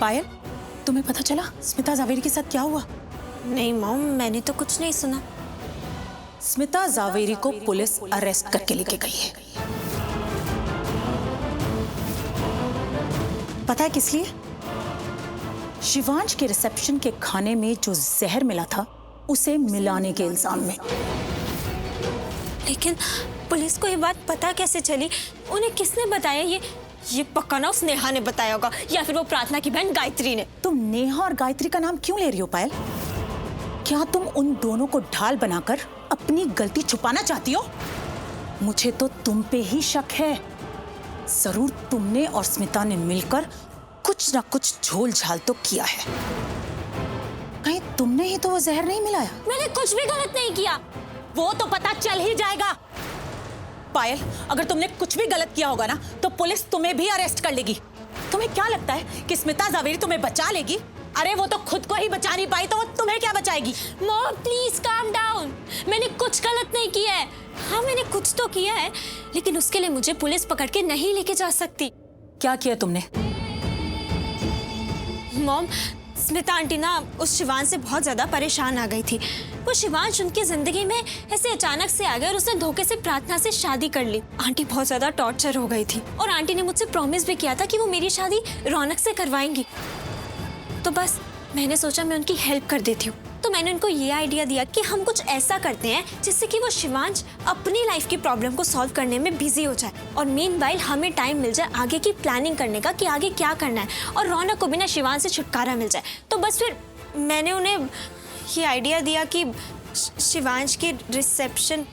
पायल, तुम्हें पता चला स्मिता जावेरी के साथ क्या हुआ? नहीं मॉम, मैंने तो कुछ नहीं सुना। स्मिता जावेरी को पुलिस अरेस्ट करके लेके गई है। पता है किस लिए? शिवांश के रिसेप्शन के खाने में जो जहर मिला था उसे मिलाने के इल्जाम में। लेकिन पुलिस को ये बात पता कैसे चली? उन्हें किसने बताया? ये पक्का ना उस नेहा ने बताया होगा, या फिर वो प्रार्थना की बहन गायत्री ने। तुम नेहा और गायत्री का नाम क्यों ले रही हो पायल? क्या तुम उन दोनों को ढाल बनाकर अपनी गलती छुपाना चाहती हो? मुझे तो तुम पे ही शक है। जरूर तुमने और स्मिता ने मिलकर कुछ ना कुछ झोल झाल तो किया है। कहीं तुमने ही तो वो जहर नहीं मिलाया? मैंने कुछ भी गलत नहीं किया। वो तो पता चल ही जाएगा। पायल, अगर तुमने कुछ भी गलत किया होगा ना तो पुलिस तुम्हें भी अरेस्ट कर लेगी। तुम्हें क्या लगता है कि स्मिता जावेरी तुम्हें बचा लेगी? अरे वो तो खुद को ही बचा नहीं पाई तो वो तुम्हें क्या बचाएगी? Mom please calm down. मैंने कुछ गलत नहीं किया है। हाँ मैंने कुछ तो किया है, लेकिन उसके लिए मुझे पुलिस पकड़ के नहीं लेके जा सकती। क्या किया तुमने? मॉम, स्मिता आंटी ना उस शिवांश से बहुत ज्यादा परेशान आ गई थी। वो शिवांश उनकी जिंदगी में ऐसे अचानक से आ गया और उसने धोखे से प्रार्थना से शादी कर ली। आंटी बहुत ज्यादा टॉर्चर हो गई थी और आंटी ने मुझसे प्रॉमिस भी किया था कि वो मेरी शादी रौनक से करवाएंगी। तो बस मैंने सोचा मैं उनकी हेल्प कर देती हूँ। तो मैंने उनको ये आइडिया दिया कि हम कुछ ऐसा करते हैं जिससे कि वो शिवांश अपनी लाइफ की प्रॉब्लम को सॉल्व करने में बिजी हो जाए और मीनवाइल हमें टाइम मिल जाए आगे की प्लानिंग करने का कि आगे क्या करना है, और रौनक को बिना शिवांश से छुटकारा मिल जाए। तो बस फिर मैंने उन्हें ये आइडिया दिया कि शिवांश की रिसेप्शन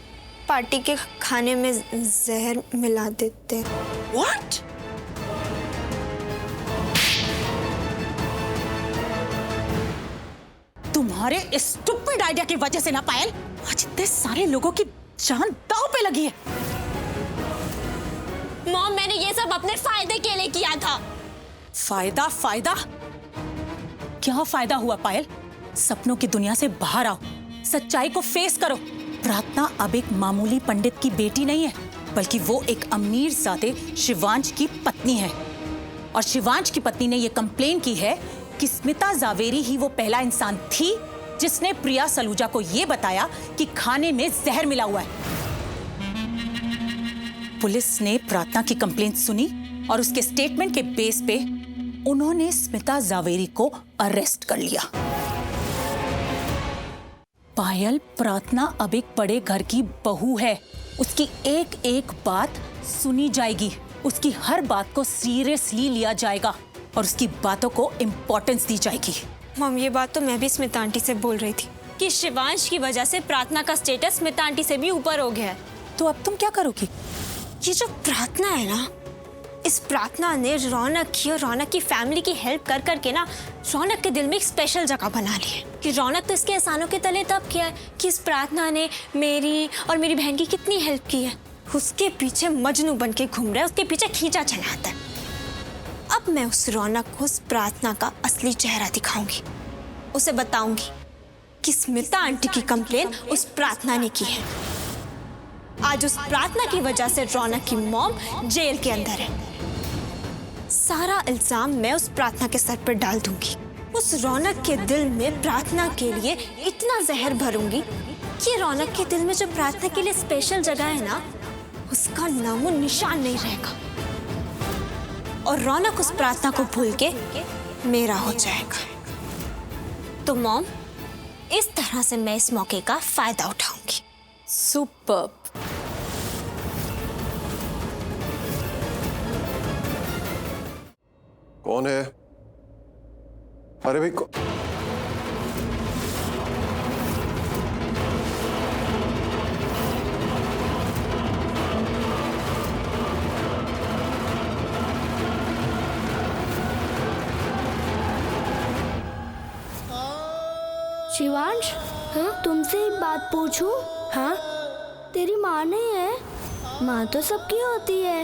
पार्टी के खाने में जहर मिला देते। What? तुम्हारे इस स्टूपिड आइडिया की वजह से ना पायल, आज इतने सारे लोगों की जान दांव पे लगी है। मॉम, मैंने ये सब अपने फायदे के लिए किया था। फायदा? फायदा क्या फायदा हुआ पायल? सपनों की दुनिया से बाहर आओ, सच्चाई को फेस करो। प्रार्थना अब एक मामूली पंडित की बेटी नहीं है, बल्कि वो एक अमीर ज़ादे शिवांश की पत्नी है। और शिवांश की पत्नी ने ये कंप्लेन की है कि स्मिता जावेरी ही वो पहला इंसान थी जिसने प्रिया सलूजा को ये बताया कि खाने में जहर मिला हुआ है। पुलिस ने प्रार्थना की कंप्लेन सुनी और उसके स्टेटमेंट के बेस पे उन्होंने स्मिता जावेरी को अरेस्ट कर लिया। पायल, प्रार्थना अब एक बड़े घर की बहू है। उसकी एक एक बात सुनी जाएगी, उसकी हर बात को सीरियसली लिया जाएगा और उसकी बातों को इम्पोर्टेंस दी जाएगी। मम, ये बात तो मैं भी स्मिता आंटी से बोल रही थी कि शिवांश की वजह से प्रार्थना का स्टेटस स्मिता आंटी से भी ऊपर हो गया है। तो अब तुम क्या करोगी? ये जो प्रार्थना है ना, इस प्रार्थना ने रौनक की और रौनक की फैमिली की हेल्प कर करके ना रौनक के दिल में एक स्पेशल जगह बना ली है। कि रौनक तो इसके एहसानों के तले तब किया है कि इस प्रार्थना ने मेरी और मेरी बहन की कितनी हेल्प की है। उसके पीछे मजनू बन के घूम रहा है, उसके पीछे खींचा चलाता है। अब मैं उस रौनक को उस प्रार्थना का असली चेहरा दिखाऊंगी। उसे बताऊंगी कि स्मिता आंटी की कंप्लेन उस प्रार्थना ने की है। आज उस प्रार्थना की वजह से रौनक की मॉम जेल के अंदर है। सारा इल्जाम मैं उस प्रार्थना के सर पर डाल दूंगी। उस रौनक के दिल में प्रार्थना के लिए इतना जहर भरूंगी कि रौनक के दिल में जो प्रार्थना के लिए स्पेशल जगह है ना, उसका नामो निशान नहीं रहेगा और रौनक उस प्रार्थना को भूल के मेरा हो जाएगा। तो मॉम, इस तरह से मैं इस मौके का फायदा उठाऊंगी। सुपर्ब। कौन है? अरे भाई शिवांश, हाँ तुमसे एक बात पूछूं? हाँ, तेरी माँ नहीं है? माँ तो सबकी होती है।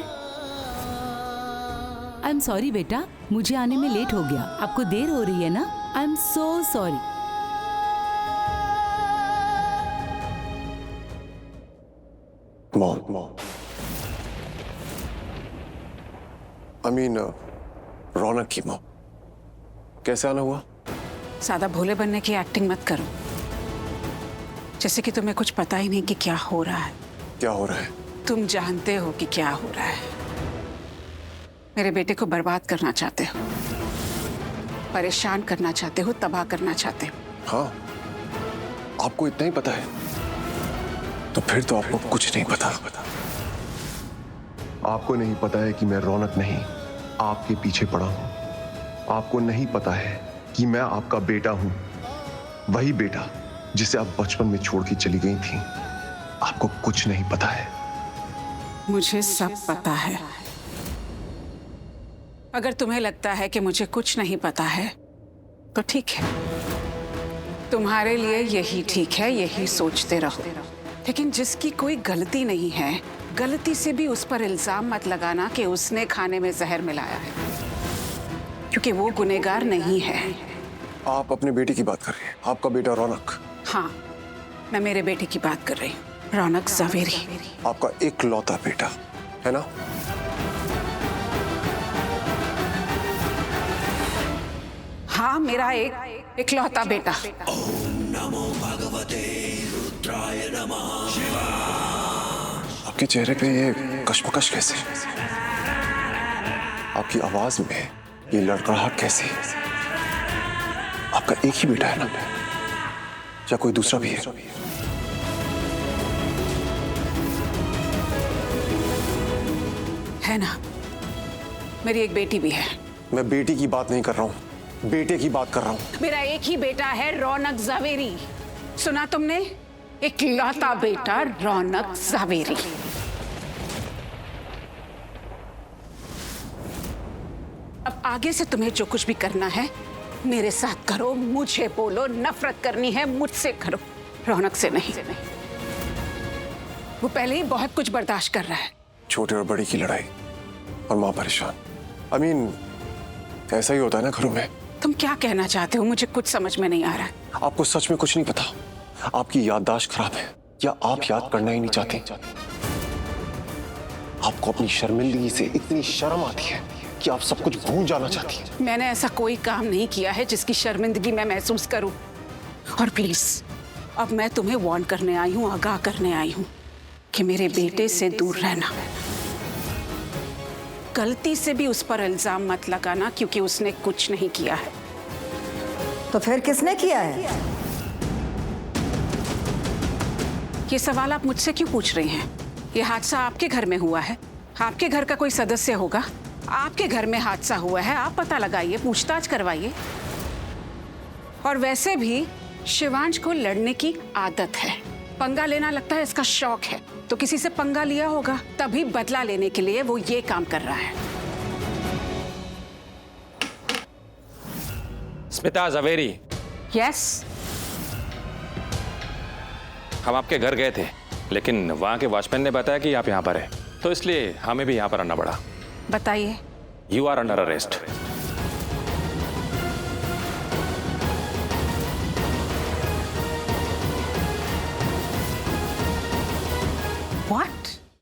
आई एम सॉरी बेटा, मुझे आने में लेट हो गया। आपको देर हो रही है ना? I am so sorry. Mom, I mean Raunak की मॉम। कैसे आना हुआ? ज्यादा भोले बनने की एक्टिंग मत करो, जैसे कि तुम्हें कुछ पता ही नहीं कि क्या हो रहा है। क्या हो रहा है? तुम जानते हो कि क्या हो रहा है। मेरे बेटे को बर्बाद करना चाहते हो, परेशान करना चाहते हो, तबाह करना चाहते हो। हाँ, आपको इतना ही पता है? तो फिर तो आपको कुछ नहीं पता। आपको नहीं पता है कि मैं रौनक नहीं आपके पीछे पड़ा हूं। आपको नहीं पता है कि मैं आपका बेटा हूं, वही बेटा जिसे आप बचपन में छोड़ के चली गई थी। आपको कुछ नहीं पता है। मुझे सब पता है। अगर तुम्हें लगता है कि मुझे कुछ नहीं पता है तो ठीक है, तुम्हारे लिए यही ठीक है, यही सोचते रहो। लेकिन जिसकी कोई गलती नहीं है, गलती से भी उस पर इल्जाम मत लगाना कि उसने खाने में जहर मिलाया है, क्योंकि वो गुनहगार नहीं है। आप अपने बेटे की बात कर रही हैं? आपका बेटा रौनक? हाँ, मैं मेरे बेटे की बात कर रही हूँ, रौनक ज़वेरी। आपका इकलौता बेटा है ना? हाँ, मेरा एक इकलौता बेटा। आपके चेहरे पे ये कश्मकश कैसे? आपकी आवाज में ये लड़खड़ाहट कैसी? आपका एक ही बेटा है ना, या कोई दूसरा भी है? है ना, मेरी एक बेटी भी है। मैं बेटी की बात नहीं कर रहा हूं, बेटे की बात कर रहा हूं। मेरा एक ही बेटा है, रौनक ज़वेरी। सुना तुमने? इकलौता बेटा रौनक ज़वेरी। अब आगे से तुम्हें जो कुछ भी करना है मेरे साथ करो, मुझे बोलो। नफरत करनी है मुझसे करो, रौनक से नहीं। वो पहले ही बहुत कुछ बर्दाश्त कर रहा है। छोटे और बड़ी की लड़ाई और माँ परेशान। ऐसा ही होता है ना घरों में। तुम क्या कहना चाहते हो? मुझे कुछ समझ में नहीं आ रहा है। आपको सच में कुछ नहीं पता? आपकी याददाश्त खराब है या आप याद करना ही नहीं चाहते? आपको अपनी शर्मिंदगी से इतनी शर्म आती है कि आप सब कुछ भूल जाना चाहती हैं। मैंने ऐसा कोई काम नहीं किया है जिसकी शर्मिंदगी मैं महसूस करूं। और प्लीज, अब मैं तुम्हें वार्न करने आई हूं, आगाह करने आई हूं कि मेरे बेटे से दूर रहना। गलती से भी उस पर इल्जाम मत लगाना, क्योंकि उसने कुछ नहीं किया है। तो फिर किसने किया है? ये सवाल आप मुझसे क्यों पूछ रही हैं? ये हादसा आपके घर में हुआ है, आपके घर का कोई सदस्य होगा। आपके घर में हादसा हुआ है, आप पता लगाइए, पूछताछ करवाइए। और वैसे भी शिवांश को लड़ने की आदत है, पंगा लेना लगता है इसका शौक है। तो किसी से पंगा लिया होगा, तभी बदला लेने के लिए वो ये काम कर रहा है। स्मिता ज़वेरी। यस। हम आपके घर गए थे, लेकिन वहाँ के वॉचमैन ने बताया कि आप यहाँ पर हैं, तो इसलिए हमें भी यहाँ पर आना पड़ा। बताइए। You are under arrest. What?